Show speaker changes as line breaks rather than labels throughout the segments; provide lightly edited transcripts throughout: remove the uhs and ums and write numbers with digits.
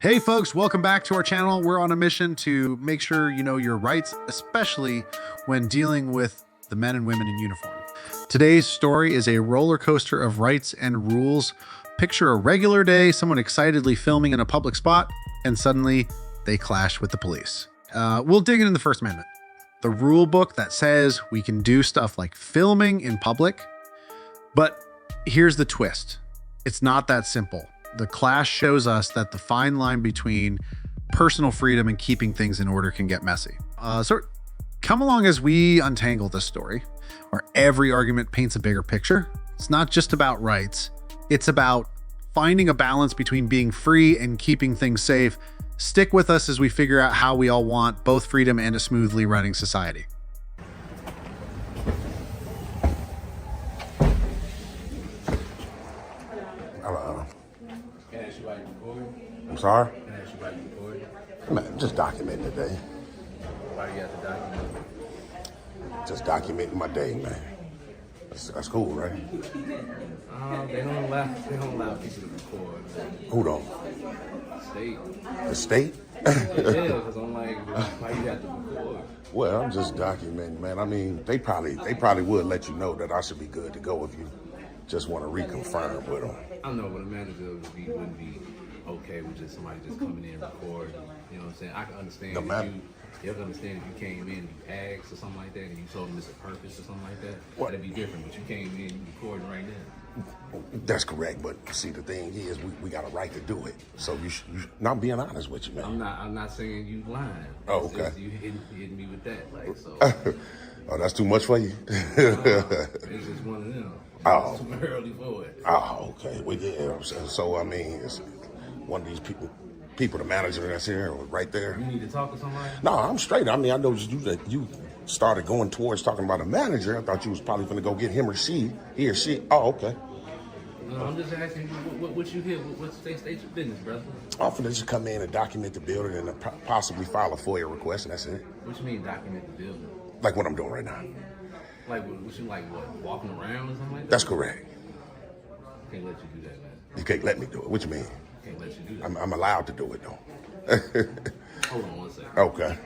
Hey folks, welcome back to our channel. We're on a mission to make sure you know your rights, especially when dealing with the men and women in uniform. Today's story is a roller coaster of rights and rules. Picture a regular day, someone excitedly filming in a public spot, and suddenly they clash with the police. We'll dig into the First Amendment, the rule book that says we can do stuff like filming in public. But here's the twist. It's not that simple. The clash shows us that the fine line between personal freedom and keeping things in order can get messy. So come along as we untangle this story, where every argument paints a bigger picture. It's not just about rights. It's about finding a balance between being free and keeping things safe. Stick with us as we figure out how we all want both freedom and a smoothly running society.
I'm sorry?
Can I ask you about your recording?
Man, just documenting the day.
Why do you have to document?
Just documenting my day, man. That's cool, right?
They don't allow people to record. Man.
Who don't?
State.
The state?
Yeah, because I'm like, why you have to record?
Well, I'm just documenting, man. I mean, they probably would let you know that I should be good to go if you just want to reconfirm with them.
I know, but a manager wouldn't be okay with just somebody just coming in and recording. You know what I'm saying? I can understand you can understand if you came in and you asked or something like that and you told them it's a purpose or something like that.
What?
That'd be different, but you came in and you recording right now.
That's correct, but see, the thing is, we got a right to do it. So you not being honest with you, man.
I'm not saying you lying.
Oh,
It's
okay.
just you hitting me with that, like, so.
Oh, that's too much for you?
It's just one of them.
Oh.
It's too early for it.
Oh, okay. Well, yeah. So I mean, it's one of these people, the manager that's here, right there.
You need to talk to somebody?
No, I'm straight. I mean, I know you started going towards talking about a manager. I thought you was probably going to go get him or she. He or she. Oh, okay.
No, I'm just asking you what you hear. What state your business, brother?
Often they just come in and document the building and possibly file a FOIA request, and that's it.
What you mean document the building?
Like what I'm doing right now.
Like what you like walking around or something like that?
That's correct.
Can't let you do that, man.
You can't let me do it. What you mean?
Can't let you do that.
I'm allowed to do it, though.
Hold on one second.
Okay.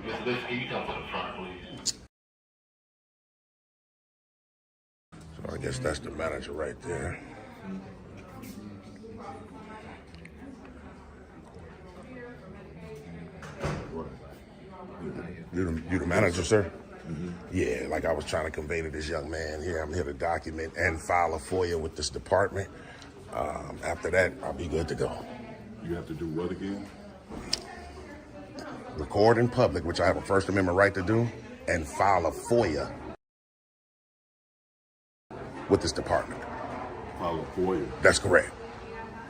Mr. Bishop, can you come to the front, please?
So I guess that's the manager right there. You the manager, sir? Mm-hmm. Yeah, like I was trying to convey to this young man here, I'm here to document and file a FOIA with this department. After that, I'll be good to go.
You have to do what again?
Record in public, which I have a First Amendment right to do, and file a FOIA with this department.
File a FOIA
That's correct.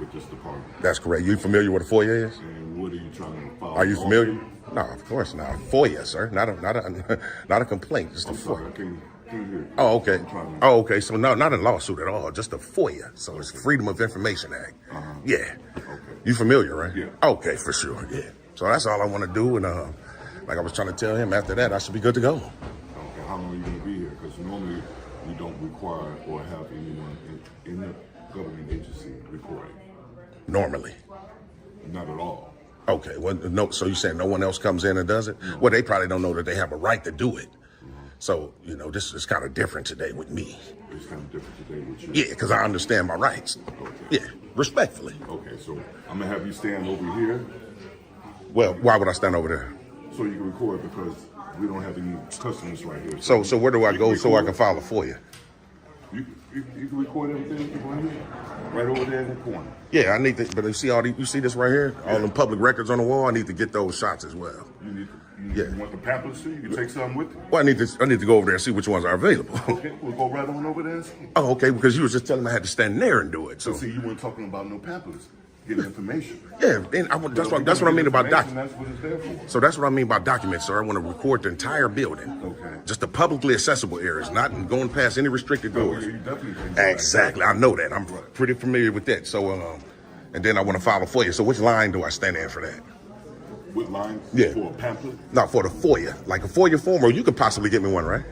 with this department.
That's correct. You familiar with a FOIA is?
And what are you trying to file?
Are you familiar? No, of course not. FOIA, sir. Not a complaint. Just a
I'm sorry,
FOIA.
I can't hear.
Oh, okay.
I'm trying to-
Oh, okay. So no, not a lawsuit at all. Just a FOIA. So it's Freedom of Information Act. Yeah.
Okay.
You familiar, right?
Yeah.
Okay, for sure. Yeah. So that's all I want to do. And like I was trying to tell him, after that, I should be good to go.
Okay, how long are you going to be here? Because normally we don't require or have anyone in the government agency recording.
Normally.
Not at all.
Okay. Well, no. So you saying no one else comes in and does it? No. Well, they probably don't know that they have a right to do it. So, this is kind of different today with me.
It's kind of different today with you.
Yeah, because I understand my rights.
Okay.
Yeah, respectfully.
Okay, so I'm going to have you stand over here
Well, why would I stand over there?
so you can record because we don't have any customers right here.
So where do I
you
go so I
record.
can file a FOIA?
You can record everything you want here, right over there in the corner.
Yeah, I need to, but you see this right here? All the public records on the wall, I need to get those shots as well.
You
Yeah.
want the pamphlets too? You can take some with you.
Well, I need to go over there and see which ones are available.
Okay, we'll go right on over there and see.
Oh, okay, because you was just telling me I had to stand there and do it. So
So see, you weren't talking about no pamphlets, getting information.
yeah, then that's what I mean about
documents.
documents.
That's what it's there for.
So that's what I mean by documents, sir. I want to record the entire building.
Okay.
Just the publicly accessible areas, not going past any restricted
Oh,
doors.
yeah, you definitely can do that.
Exactly. I know that. I'm pretty familiar with that. So, and then I want to file a FOIA. So which line do I stand in for that?
With line
Yeah.
for a pamphlet?
Not for the FOIA. Like a FOIA form, or you could possibly get me one, right?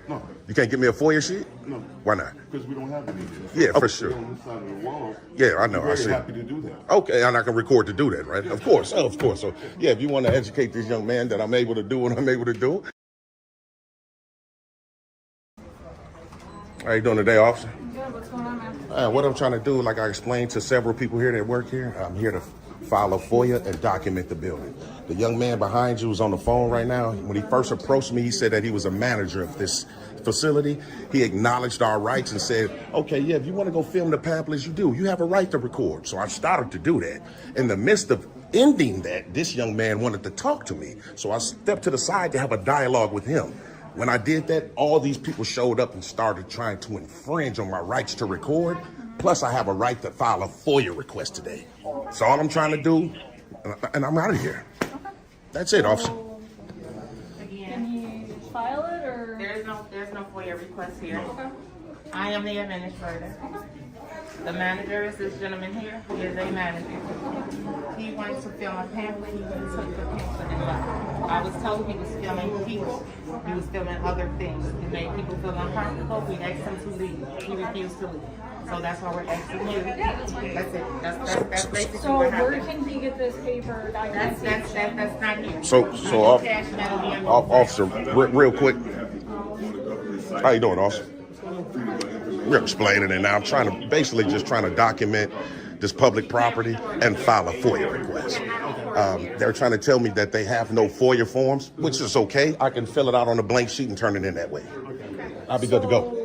No,
You can't get me a FOIA sheet?
no.
Why not?
Because we don't have any here.
Yeah, for sure.
On this side of the wall.
Yeah, I know.
We're
I
very
see.
happy to do that.
Okay, and I can record to do that, right? Of course, of course. So, yeah, if you want to educate this young man that I'm able to do what I'm able to do. How you doing today, officer?
Good. What's going on, man?
What I'm trying to do, like I explained to several people here that work here, I'm here to file a FOIA and document the building. The young man behind you is on the phone right now. When he first approached me, he said that he was a manager of this facility. He acknowledged our rights and said, okay, yeah, if you want to go film the pamphlets, you do. You have a right to record. So I started to do that. In the midst of ending that, this young man wanted to talk to me. So I stepped to the side to have a dialogue with him. When I did that, all these people showed up and started trying to infringe on my rights to record. Plus, I have a right to file a FOIA request today. So all I'm trying to do, and I'm out of here. That's it, officer.
Can you file it or?
There's no FOIA request here.
Okay.
I am the administrator. The manager is this gentleman here. He is a manager. He wants to film a pamphlet. He wants to take the pamphlet and left. I was told he was filming people. He was filming other things. It made people feel uncomfortable. We asked him to leave. He refused to leave. So that's why we're asking you. That's it. That's basically
So
what
where
happened.
can he get this paper documentation?
That's not here.
So officer, real quick. How you doing, officer? We're explaining it now. I'm basically just trying to document this public property and file a FOIA request. They're trying to tell me that they have no FOIA forms, which is okay. I can fill it out on a blank sheet and turn it in that way. I'll be good to go.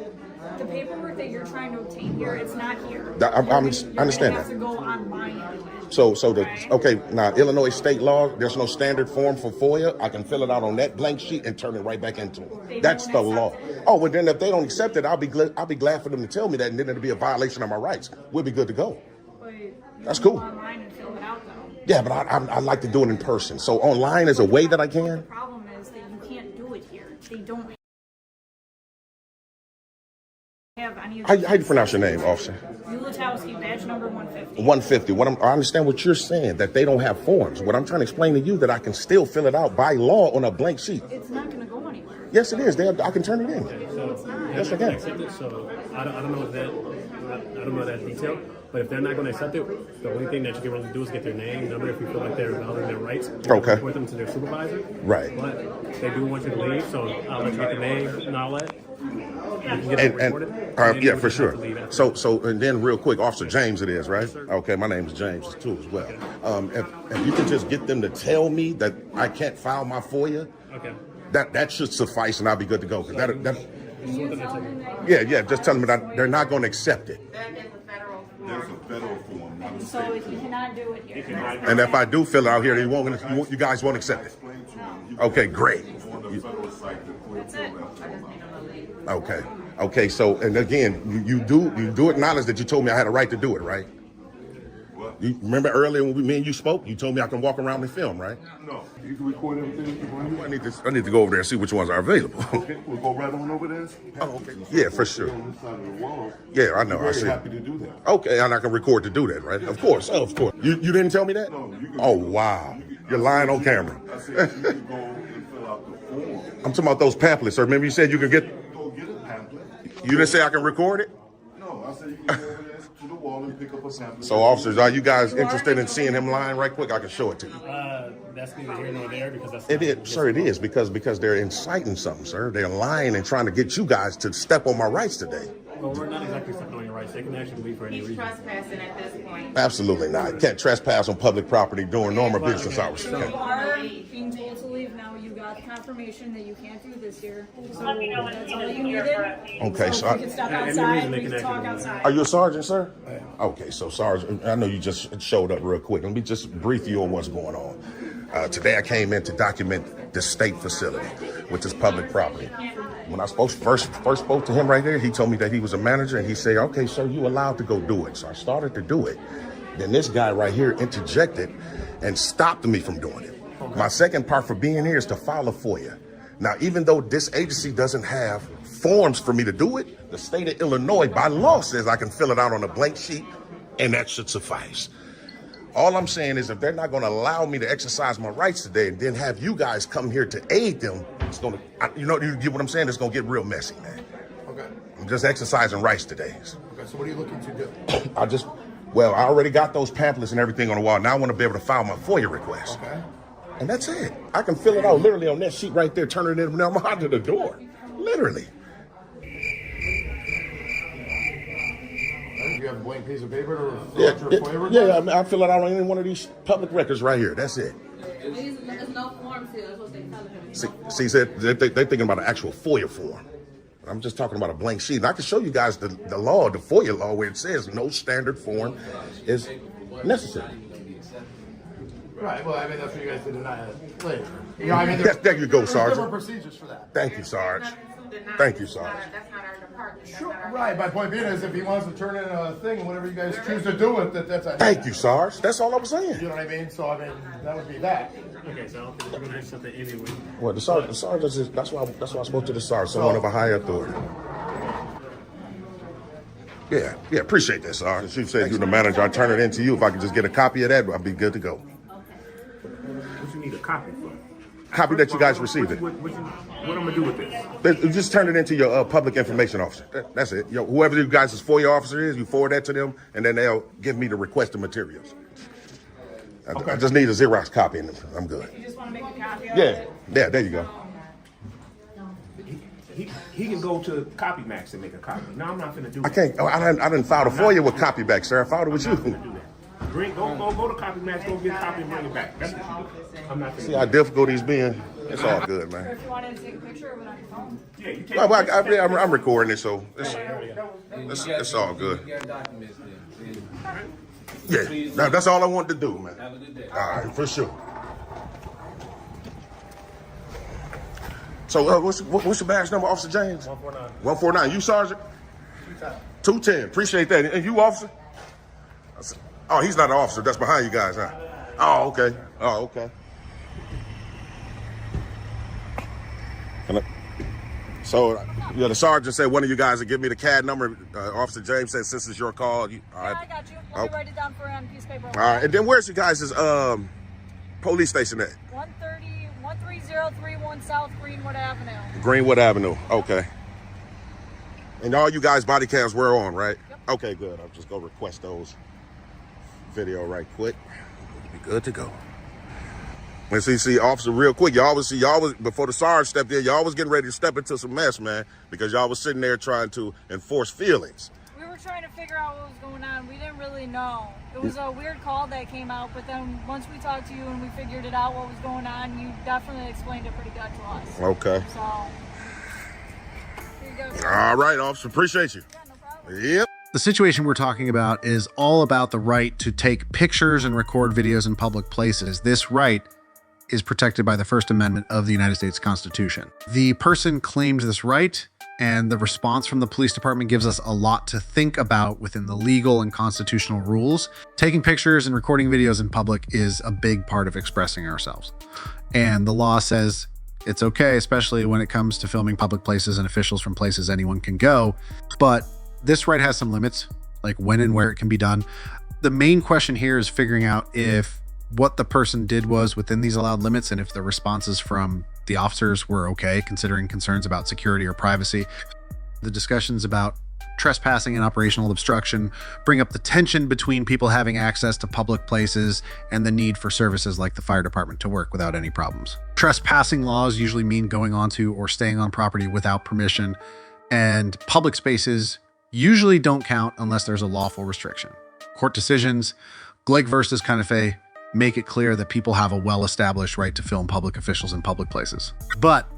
The paperwork that you're trying to obtain here, it's not here.
I understand
You're
that.
gonna have to go online and do it.
Okay, now Illinois state law, there's no standard form for FOIA. I can fill it out on that blank sheet and turn it right back into it. That's the law. Oh, well then if they don't accept it, I'll be glad for them to tell me that, and then it'll be a violation of my rights. We'll be good to go.
But you
That's
can go
cool.
online and fill it out though.
Yeah, but I like to do it in person. So online is a way that I
The
can.
problem is that you can't do it here. They don't have any of
How you pronounce your name, officer?
Ulatowski, badge number 150.
150. I understand what you're saying, that they don't have forms. What I'm trying to explain to you, that I can still fill it out by law on a blank sheet.
It's not going to go anywhere.
Yes, it is. I can turn it in.
No, it's not.
Yes, I can.
Accept it, so I don't know I don't know that detail. But if they're not going to accept it, the only thing that you can really do is get their name, number, if you feel like they're violating their rights.
Okay.
Report them to their supervisor.
Right.
But they do want you to leave, so I'll let you get the name and all that. You can get it recorded.
Yeah, for sure. So, and then real quick, Officer James it is, right? Okay, my name is James too as well. If you can just get them to tell me that I can't file my FOIA,
Okay.
that should suffice, and I'll be good to go. 'Cause
Can you tell them that
yeah, just tell them that they're not going to accept it.
That is a federal
There's a federal form, not a
so if you cannot do it here.
And if I do fill it out here, you guys won't accept it.
explain to them. You
Okay, great.
can go on the federal site to fill
That's it.
that.
Okay. So, and again, you do acknowledge that you told me I had a right to do it, right?
What?
You remember earlier when me and you spoke, you told me I can walk around and film, right?
No, you can record everything if you want.
I need to go over there and see which ones are available.
Okay, we'll go right on over there.
Oh, okay. Yeah, for sure.
On this side of the wall.
Yeah, I know.
We're
I
very
see.
happy to do that.
Okay, and I can record to do that, right? Of course, of course. You didn't tell me that?
No, you can.
Oh, wow. You're lying on camera.
I said you can go and fill out the form.
I'm talking about those pamphlets, sir. Remember you said you could get...
Go get a pamphlet.
You didn't say I can record it?
No, I said you can go over there to the wall and pick up a pamphlet.
So, officers, are you guys interested in seeing him lying right quick? I can show it to you.
That's neither here nor there because that's
It is, sir, it is, because they're inciting something, sir. They're lying and trying to get you guys to step on my rights today.
Well, we're not exactly stepping on your rights. They can actually leave for any
He's
reason.
trespassing at this point.
Absolutely not. You can't trespass on public property during normal business hours.
So you are being told to leave now. You got confirmation that you can't do this here. So that's all you needed.
Okay,
So
so
we can step
any
outside.
reason they
We
can
can talk
actually-
outside.
are you a sergeant, sir? Okay, so sergeant, I know you just showed up real quick. Let me just brief you on what's going on. Today I came in to document the state facility, which is public property. When I first spoke to him right there, he told me that he was a manager, and he said, okay, sir, you allowed to go do it. So I started to do it. Then this guy right here interjected and stopped me from doing it. My second part for being here is to file a FOIA. Now, even though this agency doesn't have forms for me to do it, the state of Illinois by law says I can fill it out on a blank sheet, and that should suffice. All I'm saying is if they're not going to allow me to exercise my rights today and then have you guys come here to aid them, it's going to, you get what I'm saying? It's going to get real messy, man. Okay. just exercising rights today.
Okay, so what are you looking to do?
I already got those pamphlets and everything on the wall. Now I want to be able to file my FOIA request.
Okay.
And that's it. I can fill it out literally on that sheet right there, turn it in, and I'm out to the door. Literally.
Do you have a blank piece of paper to fill
Yeah,
out your FOIA request?
I fill it out on any one of these public records right here. That's it.
There's no forms here. That's what they tell him.
See, they're thinking about an actual FOIA form. I'm just talking about a blank sheet. And I can show you guys the law, the FOIA law, where it says no standard form is necessary.
Right, well, I mean, that's what you guys did deny it later. You know, I mean,
There you go,
there's
Sergeant.
different procedures for that.
Thank you, Sarge. Thank you, Sarge.
That's not our department. That's
Sure,
not our
right. My point being is if he wants to turn in a thing, whatever you guys choose to do with it, that's a
Thank you, Sarge. That's all I was saying.
You know what I mean? So, I mean, that would be that.
Okay, so I don't think we're gonna have something anyway.
Well, the Sarge is, that's why I spoke to the Sarge, someone of a higher authority. Yeah, appreciate that, Sarge. She said you're the manager. I turn it into you. If I could just get a copy of that, I'd be good to go.
What you need a copy for?
Copy that you guys received it.
What I'm gonna do with this?
Just turn it into your public information officer. That's it. Whoever you guys' FOIA officer is, you forward that to them, and then they'll give me the requested materials. I just need a Xerox copy, and I'm good.
You just want to make a copy of
Yeah,
it?
there you go.
He can go to Copy Max and make a copy. No, I'm not gonna do that.
I can't. I didn't file the FOIA with copy back, sir. I filed it with
I'm not
you.
gonna do that. Go to Copy Max, go get a copy and bring it back. That's what you do. I'm not gonna
See
do
how
that.
difficult he's being. It's all good,
Or
man.
if you wanted to take a picture of it on your phone.
Yeah, you take
Well, I'm recording it, so it's all good.
You got documents then.
Yeah, that's all I wanted to do, man.
Have a good day.
All right, for sure. So, what's your badge number, Officer James?
149.
149. You, Sergeant? 210. Appreciate that. And you, officer? Oh, he's not an officer. That's behind you guys, huh? Oh, okay. Oh, okay. So, the sergeant said one of you guys would give me the CAD number. Officer James said since it's your call. All right.
Yeah, I got you. Let me write it down for you on a piece of paper.
All right. And then where's you guys' police station at?
13031 South Greenwood Avenue.
Greenwood Avenue. Okay. And all you guys' body cams were on, right?
Yep.
Okay, good. I'll just go request those video right quick. We'll be good to go. And see, officer, real quick, y'all was before the sergeant stepped in, y'all was getting ready to step into some mess, man, because y'all was sitting there trying to enforce feelings.
We were trying to figure out what was going on. We didn't really know. It was a weird call that came out, but then once we talked to you and we figured it out what was going on, you definitely explained it pretty good to us.
Okay.
So, here you go.
All right, officer, appreciate you.
Yeah, no problem.
Yep.
The situation we're talking about is all about the right to take pictures and record videos in public places. This right is protected by the First Amendment of the United States Constitution. The person claimed this right, and the response from the police department gives us a lot to think about within the legal and constitutional rules. Taking pictures and recording videos in public is a big part of expressing ourselves. And the law says it's okay, especially when it comes to filming public places and officials from places anyone can go. But this right has some limits, like when and where it can be done. The main question here is figuring out if what the person did was within these allowed limits and if the responses from the officers were okay, considering concerns about security or privacy. The discussions about trespassing and operational obstruction bring up the tension between people having access to public places and the need for services like the fire department to work without any problems. Trespassing laws usually mean going onto or staying on property without permission, and public spaces usually don't count unless there's a lawful restriction. Court decisions, Glegg versus Canife, make it clear that people have a well-established right to film public officials in public places. But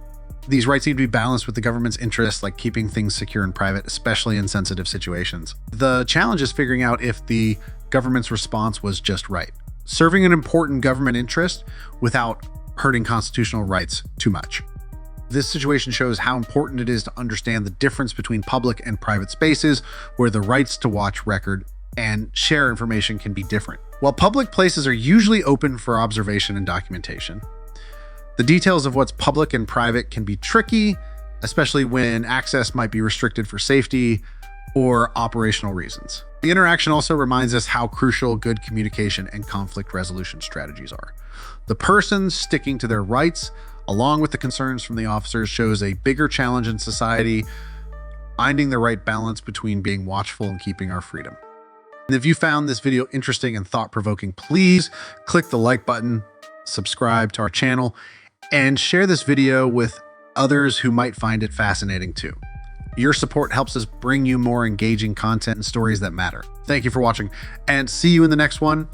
these rights need to be balanced with the government's interests, like keeping things secure and private, especially in sensitive situations. The challenge is figuring out if the government's response was just right, serving an important government interest without hurting constitutional rights too much. This situation shows how important it is to understand the difference between public and private spaces, where the rights to watch, record, and share information can be different. While public places are usually open for observation and documentation, the details of what's public and private can be tricky, especially when access might be restricted for safety or operational reasons. The interaction also reminds us how crucial good communication and conflict resolution strategies are. The person sticking to their rights, along with the concerns from the officers, shows a bigger challenge in society finding the right balance between being watchful and keeping our freedom. And if you found this video interesting and thought-provoking, please click the like button, subscribe to our channel, and share this video with others who might find it fascinating too. Your support helps us bring you more engaging content and stories that matter. Thank you for watching, and see you in the next one.